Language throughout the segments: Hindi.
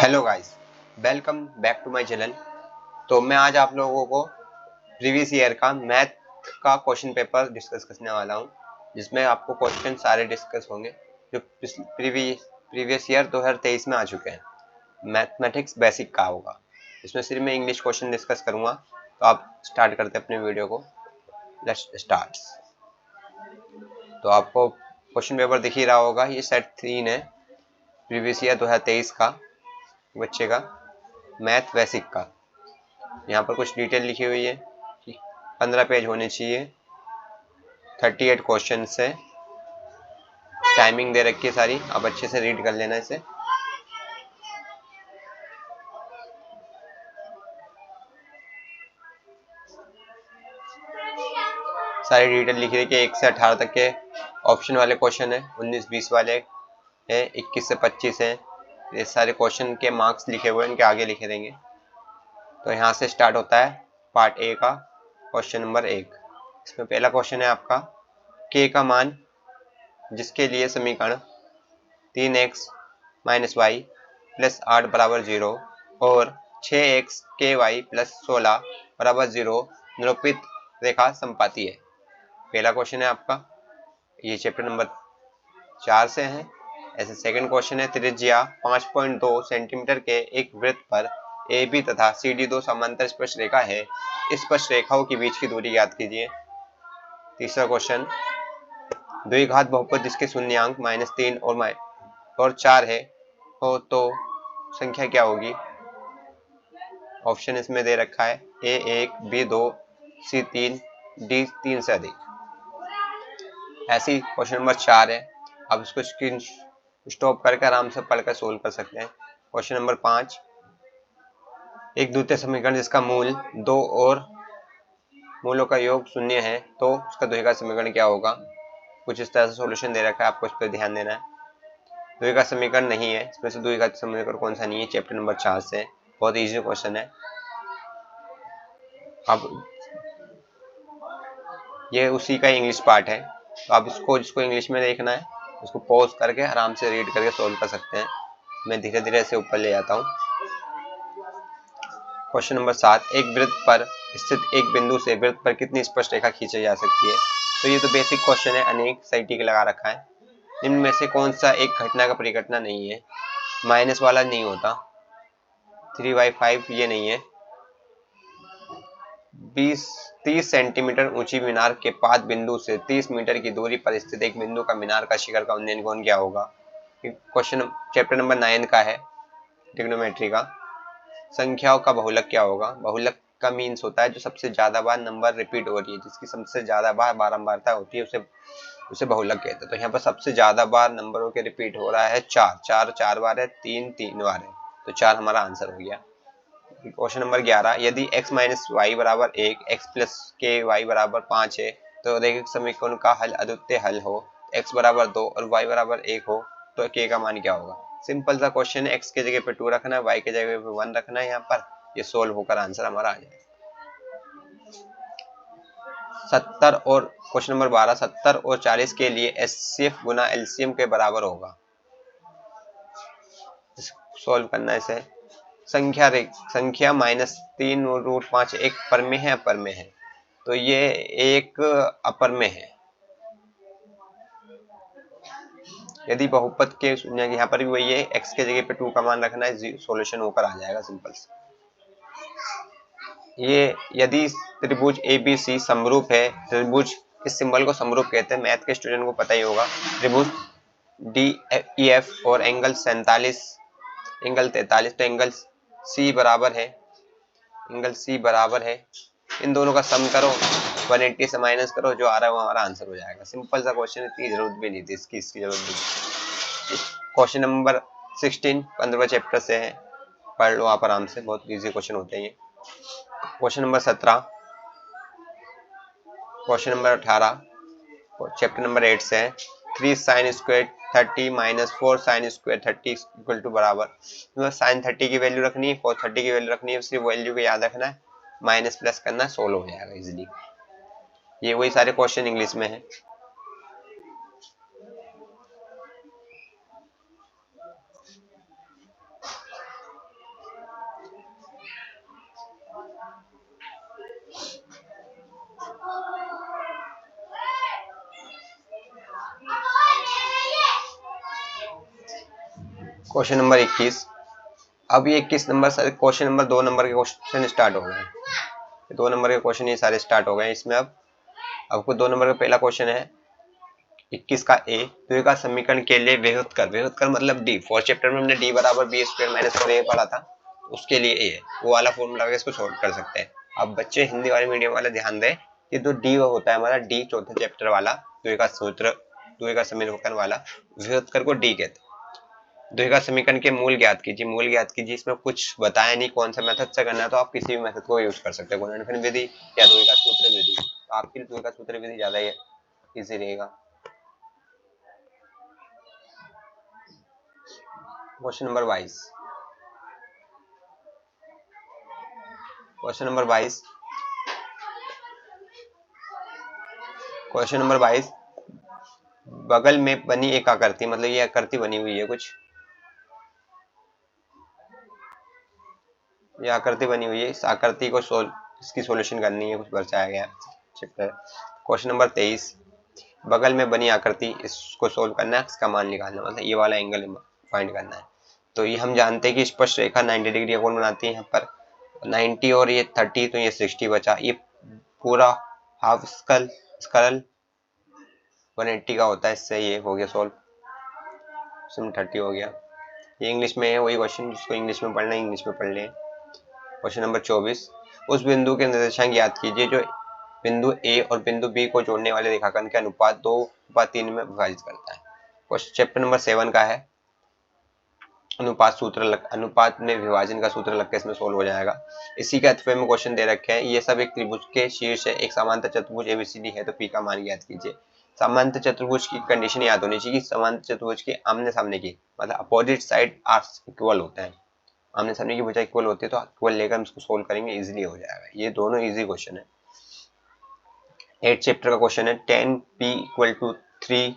Hello guys, welcome back to my channel. तो मैं आज आप लोगों को प्रीवियस ईयर का मैथ का क्वेश्चन पेपर डिस्कस करने वाला हूं, जिसमें आपको क्वेश्चन सारे डिस्कस होंगे जो प्रीवियस ईयर 2023 में आ चुके हैं। मैथमेटिक्स बेसिक का होगा, इसमें सिर्फ मैं इंग्लिश क्वेश्चन डिस्कस करूंगा। तो आप स्टार्ट करते हैं अपने वीडियो को। Let's start. तो आपको क्वेश्चन पेपर दिख ही रहा होगा, ये सेट 3 है प्रीवियस ईयर 2023 का बच्चे का मैथ बेसिक का। यहाँ पर कुछ डिटेल लिखी हुई है, 15 पेज होने चाहिए, 38 क्वेश्चन है, टाइमिंग दे रखी है सारी। आप अच्छे से रीड कर लेना इसे। सारी डिटेल लिखी रखी है। 1 से 18 तक के ऑप्शन वाले क्वेश्चन है, 19-20 वाले है, 21 से 25 है। ये सारे क्वेश्चन के मार्क्स लिखे हुए हैं, इनके आगे लिखे देंगे। तो यहाँ से स्टार्ट होता है पार्ट ए का क्वेश्चन नंबर 1। इसमें पहला क्वेश्चन है आपका, के का मान जिसके लिए समीकरण 3x माइनस वाई प्लस 8 बराबर 0 और 6x के वाई प्लस 16 बराबर 0 निरूपित रेखा संपाती है। पहला क्वेश्चन है आपका, ये चैप्टर नंबर 4 से है। ऐसे सेकंड क्वेश्चन है, त्रिज्या 5.2 सेंटीमीटर के एक वृत्त पर ए बी तथा सी डी दो समांतर स्पर्श रेखा है, इस स्पर्श रेखाओं के बीच की दूरी ज्ञात कीजिए। तीसरा क्वेश्चन, द्विघात बहुपद जिसके शून्यांक -3 और 4 है हो तो संख्या क्या होगी। ऑप्शन इसमें दे रखा है, A1, B2, C3, D3 से अधिक। ऐसी क्वेश्चन नंबर 4 है, आप इसको स्क्रीन स्टॉप करके आराम से पढ़कर सोल्व कर सकते हैं। क्वेश्चन नंबर 5, एक द्वितीय समीकरण जिसका मूल 2 और मूलों का योग 0 है तो उसका द्विघात समीकरण क्या होगा। कुछ इस तरह से सॉल्यूशन दे रखा है, आपको इस पर ध्यान देना है। द्विघात समीकरण नहीं है, इसमें से द्विघात समीकरण कौन सा नहीं है, चैप्टर नंबर 4 से। बहुत इजी क्वेश्चन है। अब ये उसी का इंग्लिश पार्ट है, तो आप जिसको इंग्लिश में देखना है उसको पॉज करके आराम से रीड करके सॉल्व कर सकते हैं। मैं धीरे धीरे से ऊपर ले जाता हूँ। क्वेश्चन नंबर 7, एक वृत्त पर स्थित एक बिंदु से वृत्त पर कितनी स्पर्श रेखा खींची जा सकती है। तो ये तो बेसिक क्वेश्चन है, अनेक सही टिक लगा रखा है। निम्न में से कौन सा एक घटना का परिघटना नहीं है। माइनस वाला नहीं होता, 3/5 ये नहीं है। 30 सेंटीमीटर ऊंची मीनार के पाद बिंदु से 30 मीटर की दूरी पर स्थित एक बिंदु का मीनार का शिखर का उन्नयन कोण क्या होगा। क्वेश्चन चैप्टर नंबर 9 का है, ट्रिग्नोमेट्री का। संख्याओं का बहुलक क्या होगा। बहुलक का मीन्स होता है जो सबसे ज्यादा बार नंबर रिपीट हो रही है, जिसकी सबसे ज्यादा बार बारंबारता होती है, उसे बहुलक कहते हैं। तो यहाँ पर सबसे ज्यादा बार नंबरों के रिपीट हो रहा है 4 बार है, 3 बार है, तो 4 हमारा आंसर हो गया। क्वेश्चन नंबर 11, यदि x माइनस वाई बराबर 1, x प्लस के वाई बराबर 5 है तो रैखिक समीकरण का हल अद्वितीय हल हो, x बराबर 2 और y बराबर 1 हो तो k का मान क्या होगा। सिंपल सा क्वेश्चन है, x के जगह पे 2 रखना है, y के जगह पे 1 रखना है। यहाँ पर ये सोल्व होकर आंसर हमारा आ जाएगा। 70 और क्वेश्चन नंबर 12, 70 और 40 के लिए HCF गुना LCM के बराबर होगा। सोल्व करना है इसे। संख्या -3√5 एक पर में है, अपर में है, तो ये एक अपर में है। यदि बहुपद के यहाँ पर भी वही है, x के जगह पे 2 का मान रखना है, सॉल्यूशन होकर आ जाएगा सिंपल से। ये यदि त्रिभुज ABC समरूप है, त्रिभुज इस सिंबल को समरूप कहते हैं, मैथ के स्टूडेंट को पता ही होगा। त्रिभुज DEF और एंगल 43 तो एंगल C बराबर है, इन दोनों का सम करो, 180 से माइनस करो, जो आ रहा है वो हमारा आंसर हो जाएगा। सिंपल सा क्वेश्चन, इतनी जरूरत भी नहीं थी इसकी जरूरत नहीं। क्वेश्चन नंबर 16 15वें चैप्टर से है, पढ़ लो आप आराम से, बहुत इजी क्वेश्चन होते हैं ये। Question number 17, question number 18 chapter number 8 से है। 3 sin square 30 minus 4 sin square 30 equal to बराबर। sin 30 की वैल्यू रखनी है, 30 की वैल्यू रखनी है, सिर्फ वैल्यू को याद रखना है, माइनस प्लस करना है, सोल्व हो जाएगा इजीली। ये वही सारे क्वेश्चन इंग्लिश में है। Question number 21। अब ये 21 नंबर सारे क्वेश्चन नंबर 2 नंबर के क्वेश्चन स्टार्ट हो गए। 2 नंबर के क्वेश्चन ये सारे स्टार्ट हो गए। इसमें अब आपको 2 नंबर का पहला क्वेश्चन है 21 का ए, द्विघात समीकरण के लिए व्युत्क्रम कर। व्युत्क्रम कर मतलब डी। फोर्थ चैप्टर में हमने डी बराबर बी स्क्वायर माइनस 4ए पढ़ा था, उसके लिए ए है, वो वाला फॉर्मूला लगा इसको सॉल्व कर सकते हैं। अब बच्चे हिंदी वाले मीडियम वाले ध्यान दें कि जो डी होता है हमारा, डी चौथे चैप्टर वाला द्विघात सूत्र, द्विघात समीकरण वाला व्युत्क्रम को डी कहते हैं। द्विघात समीकरण के मूल ज्ञात कीजिए। मूल ज्ञात कीजिए, इसमें कुछ बताया नहीं कौन सा मेथड से करना है, तो आप किसी भी मेथड को यूज कर सकते हैं, गुणनफल विधि या द्विघात सूत्र विधि। तो आपके लिए द्विघात सूत्र विधि ज्यादा इजी रहेगा। Question number 22। Question number 22। Question number 22, बगल में बनी एक आकृति, मतलब ये आकृति बनी हुई है कुछ, ये आकृति बनी हुई है, इस आकृति को इसकी सॉल्यूशन करनी है, कुछ दर्शाया गया चैप्टर। क्वेश्चन नंबर 23, बगल में बनी आकृति, इसको सोल्व करना है, इसका मान निकालना, मतलब ये वाला एंगल फाइंड करना है। तो ये हम जानते हैं कि स्पर्श रेखा 90 डिग्री कोण बनाती है। यहाँ पर 90 और ये 30, तो ये 60 बचा। ये पूरा हाफ स्कल 180 का होता है, इससे ये हो गया सॉल्व, इसमें 30 हो गया। ये इंग्लिश में है, वही क्वेश्चन जिसको इंग्लिश में पढ़ना है इंग्लिश में पढ़ लें। क्वेश्चन नंबर 24, उस बिंदु के निर्देशांक याद कीजिए जो बिंदु ए और बिंदु बी को जोड़ने वाले रेखाखंड के अनुपात 2:3 में विभाजित करता है। क्वेश्चन चैप्टर नंबर 7 का है, अनुपात सूत्र अनुपात में विभाजन का सूत्र लग के इसमें सोल्व हो जाएगा। इसी के अथवे में क्वेश्चन दे रखे हैं, ये सब एक त्रिभुज के शीर्ष है, एक समांतर चतुर्भुज एबीसीडी है, तो पी का मान याद कीजिए। समांतर चतुर्भुज की कंडीशन याद होनी चाहिए कि समांतर चतुर्भुज के आमने सामने की, मतलब अपोजिट साइड आर इक्वल होते हैं, आमने सामने की भुजा इक्वल होती है, तो इक्वल लेकर हम इसको सोल्व करेंगे, इजीली हो जाएगा। ये दोनों इजी क्वेश्चन है। 8 चैप्टर का क्वेश्चन है, tan p = 3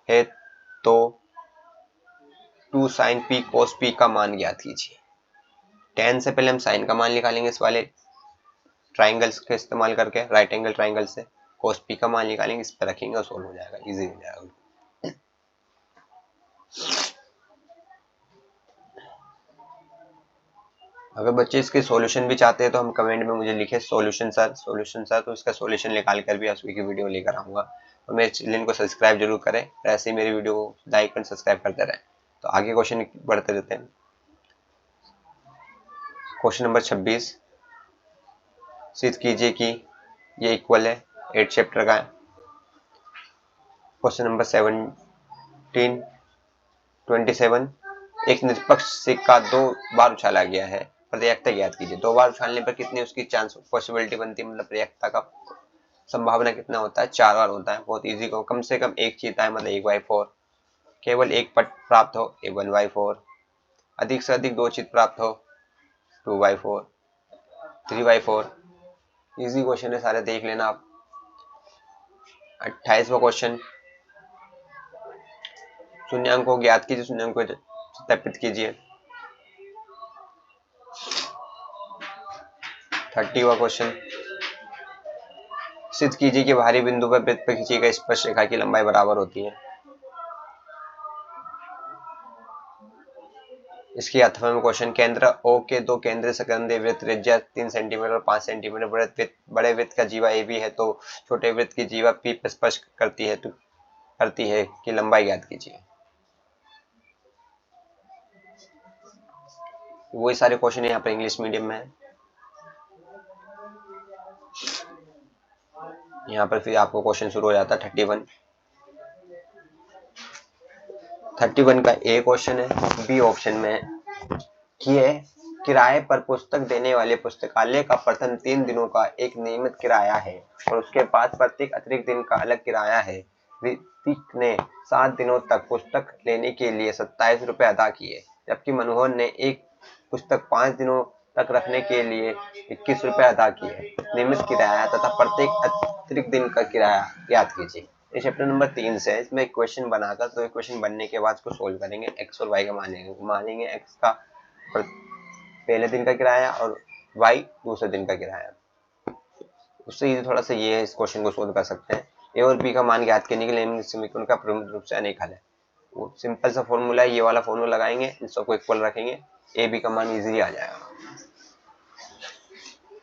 है तो 2 sin p cos p का मान ज्ञात कीजिए। tan से पहले हम sin का मान निकालेंगे इस वाले ट्राइंगल्स का इस्तेमाल करके, राइट एंगल ट्राइंगल से। cos p का मान निकालेंगे, इस पर रखेंगे और सोल्व हो जाएगा, इजी हो जाएगा। अगर बच्चे इसके सॉल्यूशन भी चाहते हैं तो हम कमेंट में मुझे लिखे सॉल्यूशन सर, तो इसका सॉल्यूशन निकाल कर भी उसकी वीडियो लेकर आऊंगा। और मेरे चैनल को सब्सक्राइब जरूर करें, ऐसे ही मेरी वीडियो को लाइक और सब्सक्राइब करते रहें। तो आगे क्वेश्चन बढ़ते रहते हैं। क्वेश्चन नंबर 26, सिद्ध कीजिए कि ये इक्वल है, 8 चैप्टर का है। क्वेश्चन नंबर 27, एक निष्पक्ष सिक्का 2 बार उछाला गया है, प्रत्येकता ज्ञात कीजिए। 2 बार उछालने पर कितनी उसकी चांस पॉसिबिलिटी बनती है, मतलब प्रत्येकता का संभावना कितना होता है, 4 बार होता है। बहुत इजी को, कम से कम एक जीता है, मतलब 1/4। केवल एक पट प्राप्त हो, 1/4। अधिक से अधिक 2 चित प्राप्त हो, 2/4, 3/4। इजी क्वेश्चन है, सारे देख लेना आप। 28वां क्वेश्चन, शून्यांक को ज्ञात कीजिए, शून्यांक को सत्यापित कीजिए। 30वां क्वेश्चन, सिद्ध कीजिए कि बाहरी बिंदु पर वृत्त पर खींची गई स्पर्श रेखा की लंबाई बराबर होती है। इसकी अथवा में क्वेश्चन, केंद्र O के 2 केंद्रीय संकेंद्रित वृत्त त्रिज्या 3 सेंटीमीटर और 5 सेंटीमीटर, बड़े वृत्त का जीवा AB है तो छोटे वृत्त की जीवा P पर स्पर्श करती है कि लंबाई ज्ञात कीजिए। वही सारे क्वेश्चन यहाँ पर इंग्लिश मीडियम में है। यहाँ पर फिर आपको क्वेश्चन शुरू हो जाता है 31 का ए क्वेश्चन है, बी ऑप्शन में है कि किराए पर पुस्तक देने वाले पुस्तकालय का प्रथम 3 दिनों का एक नियमित किराया है और उसके बाद प्रत्येक अतिरिक्त दिन का अलग किराया है। ऋतिक ने 7 दिनों तक पुस्तक लेने के लिए 27 रुपए अदा किए, जबकि मनोहर ने एक पुस्तक 5 दिनों तक रखने के लिए 21 रुपए अदा किए। नियमित किराया तथा प्रत्येक अतिरिक्त दिन का किराया ज्ञात कीजिए। ये चैप्टर नंबर 3 से है। इसमें एक क्वेश्चन बनाकर, तो एक क्वेश्चन बनने के बाद उसको सोल्व करेंगे। एक्स और वाई का मानेंगे एक्स का पहले दिन का किराया और वाई दूसरे दिन का किराया। उससे ये थोड़ा सा ये है, इस क्वेश्चन को सोल्व कर सकते हैं। ए और बी का मान ज्ञात करने के लिए समीकरण का प्रमुख रूप से अनेक हल है। वो सिंपल सा फॉर्मूला है, ये वाला फॉर्मूला लगाएंगे, इन सबको इक्वल रखेंगे, ए बी का मान इजीली आ जाएगा।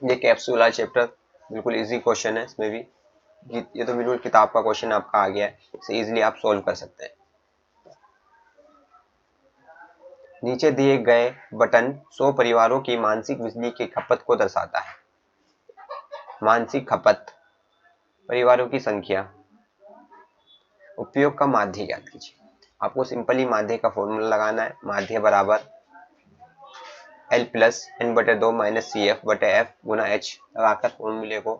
ये कैप्सूल वाला चैप्टर बिल्कुल इजी क्वेश्चन है, इसमें भी ये तो बिल्कुल किताब का क्वेश्चन आपका आ गया है, इसे इजीली आप सॉल्व कर सकते हैं। नीचे दिए गए बटन 100 परिवारों की मानसिक बिजली की खपत को दर्शाता है। मानसिक खपत, परिवारों की संख्या, उपयोग का माध्य ज्ञात कीजिए। आपको सिंपली माध्य का फॉर्मूला लगाना है, माध्य बराबर L प्लस एन बटे 2 माइनस सी एफ बटे एफ गुना एच लगाकर फॉर्मूले को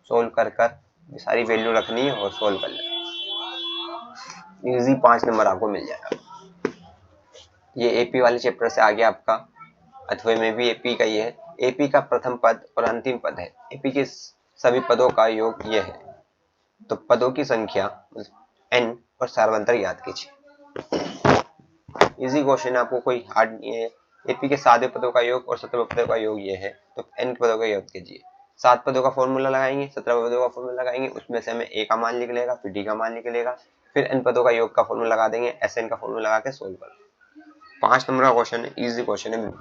सोल्व कर सारी वैल्यू रखनी है और सोल्व कर लेना। इजी 5 नंबर आपको मिल जाएगा। ये एपी वाले चैप्टर से आ गया आपका, अथवा में भी एपी का ही है। एपी का प्रथम पद और अंतिम पद है, एपी के सभी पदों का योग ये है। तो पदों की संख्या n और सार्वंतर याद कीजिए। इजी क्वेश्चन, आपको कोई हार्ड नहीं है। एपी के सादे पदों का योग और 17 पदों का योग ये है, तो n पदों का योग कीजिए। 7 पदों का फॉर्मूला लगाएंगे, 17 पदों का फॉर्मूला लगाएंगे, उसमें से हमें a का मान निकलेगा, फिर d का मान निकलेगा, फिर n पदों का योग का फॉर्मूला लगा देंगे, Sn का फॉर्मूला लगा के सोल्व कर। 5 नंबर का क्वेश्चन है, इजी क्वेश्चन है।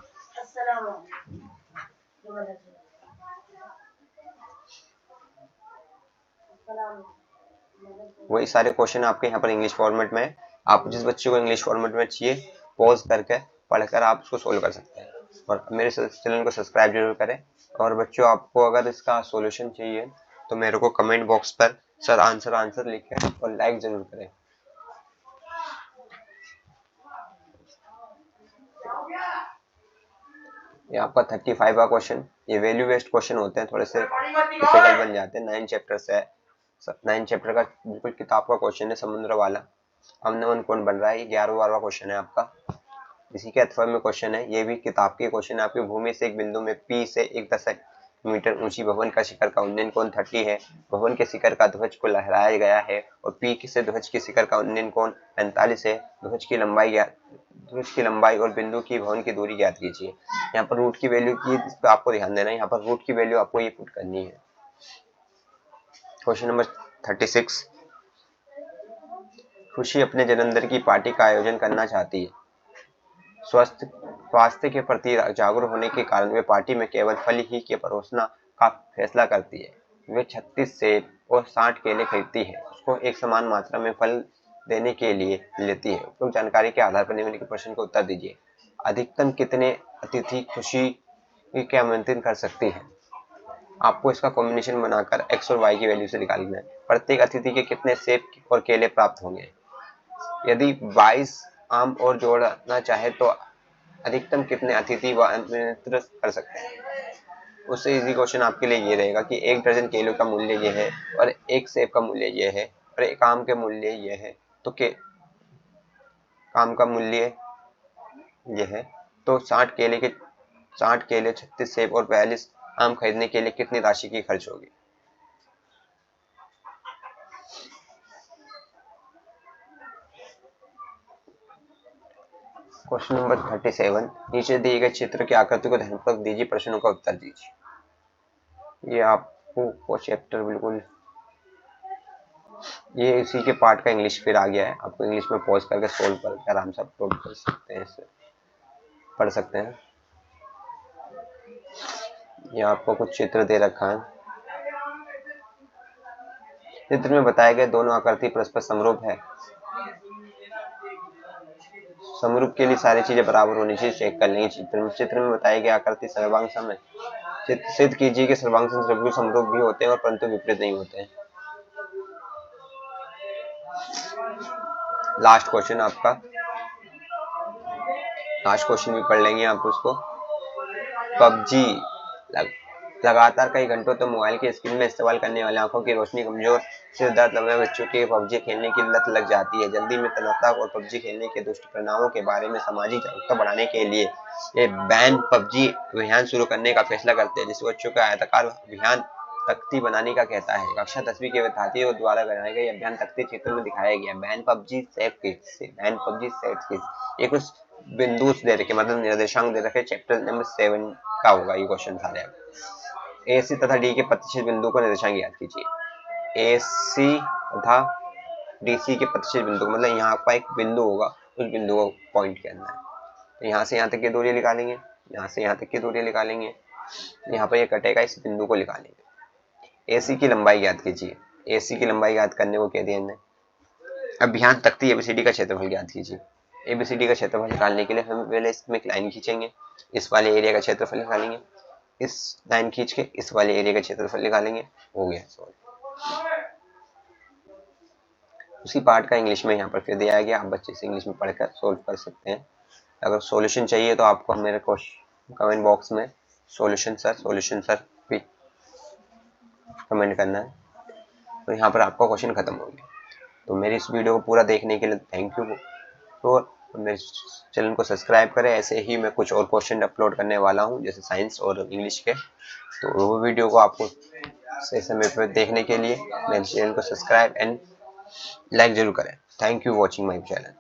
वही सारे क्वेश्चन आपके यहाँ पर इंग्लिश फॉर्मेट में है। आप जिस बच्चे को इंग्लिश फॉर्मेट में चाहिए, पॉज करके पढ़कर आप उसको सोल्व कर सकते हैं। और मेरे चैनल को सब्सक्राइब जरूर करें। और बच्चों, आपको अगर इसका सॉल्यूशन चाहिए तो मेरे को कमेंट बॉक्स पर सर आंसर लिखें और लाइक जरूर करें। ये आपका 35 का क्वेश्चन, ये वैल्यू बेस्ड क्वेश्चन होते हैं, थोड़े से डिफिकल्ट बन जाते हैं। 9 चैप्टर से 9 चैप्टर का बिल्कुल किताब का क्वेश्चन है, समुद्र वाला। हमने कौन बन रहा है, 11वां क्वेश्चन है आपका। इसी के अथवा में क्वेश्चन है, ये भी किताब के क्वेश्चन है आपके। भूमि से एक बिंदु में P से 1 मीटर ऊंची भवन का शिखर का उन्नयन कोण 30 है। भवन के शिखर का ध्वज को लहराया गया है और P से ध्वज के शिखर का उन्नयन कोण 45 है। ध्वज की लंबाई और बिंदु की भवन की दूरी ज्ञात कीजिए। यहाँ पर रूट की वैल्यू की, इस पर आपको ध्यान देना है। यहाँ पर रूट की वैल्यू आपको ये पुट करनी है। क्वेश्चन नंबर 36, खुशी अपने जन्मदिन की पार्टी का आयोजन करना चाहती है। स्वास्थ्य के प्रति जागरूक होने के कारण वे पार्टी में केवल फल ही के परोसना का फैसला करती है। वे 36 सेब और 60 केले खरीदती है, उसको एक समान मात्रा में फल देने के लिए लेती है। उपयुक्त जानकारी के आधार पर निम्नलिखित प्रश्न को उत्तर दीजिए। अधिकतम कितने अतिथि खुशी के आमंत्रण कर सकती है? आपको इसका कॉम्बिनेशन बनाकर x और y की वैल्यू से निकालना है। प्रत्येक अतिथि के कितने सेब और केले प्राप्त होंगे? यदि 22 आम और जोड़ना चाहे तो अधिकतम कितने अतिथि आमंत्रित कर सकते हैं? उससे इजी क्वेश्चन आपके लिए ये रहेगा कि 1 दर्जन केलों का मूल्य ये है और 1 सेब का मूल्य ये है और 1 आम के मूल्य ये है, तो आम का मूल्य ये है, तो 60 केले 36 सेब और 42 आम खरीदने के लिए कितनी राशि की खर्च होगी? क्वेश्चन नंबर 37, नीचे दिए गए चित्र की आकृति को ध्यानपूर्वक दीजिए, प्रश्नों का उत्तर दीजिए। ये आपको वो चैप्टर बिल्कुल ये इसी के पार्ट का इंग्लिश फिर आ गया है। आपको इंग्लिश में पॉज करके सोल्व करके आराम से अपलोड कर सकते हैं, इसे पढ़ सकते हैं। ये आपको कुछ चित्र दे रखा है। चित्र में बताए गए दोनों आकृति परस्पर समरूप है। समरूप के लिए सारी चीजें बराबर होनी चाहिए, चेक कर लेंगे। चित्र में बताई गई आकृति सर्वांग सम है। सिद्ध कीजिए कि सर्वांग समरूप भी होते हैं और परंतु विपरीत नहीं होते हैं। लास्ट क्वेश्चन आपका, लास्ट क्वेश्चन भी पढ़ लेंगे आप उसको। पबजी लगातार कई घंटों तक मोबाइल की स्क्रीन में इस्तेमाल करने वाले आंखों की रोशनी कमजोर, सिर दर्द लंबे बच्चों के पबजी खेलने की लत लग जाती है। जल्दी में तन्हाता और पबजी खेलने के दुष्परिणामों के बारे में सामाजिक जागरूकता बढ़ाने के लिए ये बैन पबजी अभियान शुरू करने का फैसला करते हैं, जिस बच्चों का आयताकार अभियान तख्ती बनाने का कहता है। कक्षा 10वीं के विद्यार्थियों द्वारा बनाए गए अभियान तख्ती चित्र में दिखाया गया। बैन पबजी सेफ किड्स, ये कुछ बिंदु दे रखे, मतलब निर्देशांक दे रखे। चैप्टर नंबर 7 का होगा ये क्वेश्चन सारे। ए सी तथा डी के प्रतिशत बिंदु को निर्देशांक याद कीजिए। ए सी तथा DC के प्रतिशत बिंदु, मतलब यहाँ पर एक बिंदु होगा, उस बिंदु को पॉइंट करना है। तो यहाँ से यहाँ तक की दूरी निकालेंगे, यहाँ से यहाँ तक की दूरी निकालेंगे, यहाँ पर ये कटेगा, इस बिंदु को निकालेंगे। AC की लंबाई ज्ञात कीजिए। AC की लंबाई ज्ञात करने को कह दिया हमने। अब यहाँ तख्ती ABCD का क्षेत्रफल ज्ञात कीजिए। ABCD का क्षेत्रफल निकालने के लिए हम पहले इसमें एक लाइन खींचेंगे, इस वाले एरिया का क्षेत्रफल निकालेंगे, इस लाइन खींच के इस वाले एरिया का क्षेत्रफल निकालेंगे। हो गया सॉल्व। उसी पार्ट का इंग्लिश में यहाँ पर फिर दिया गया, आप बच्चे से इंग्लिश में पढ़कर सोल्व कर सकते हैं। अगर सॉल्यूशन चाहिए तो आपको मेरे कमेंट बॉक्स में सॉल्यूशन सर भी कमेंट करना है। तो यहाँ पर आपका क्वेश्चन खत्म हो गया। तो मेरी इस वीडियो को पूरा देखने के लिए थैंक यू। तो मेरे चैनल को सब्सक्राइब करें, ऐसे ही मैं कुछ और क्वेश्चन अपलोड करने वाला हूँ, जैसे साइंस और इंग्लिश के। तो वो वीडियो को आपको सही समय पर देखने के लिए मेरे चैनल को सब्सक्राइब एंड लाइक जरूर करें। Thank you watching my channel.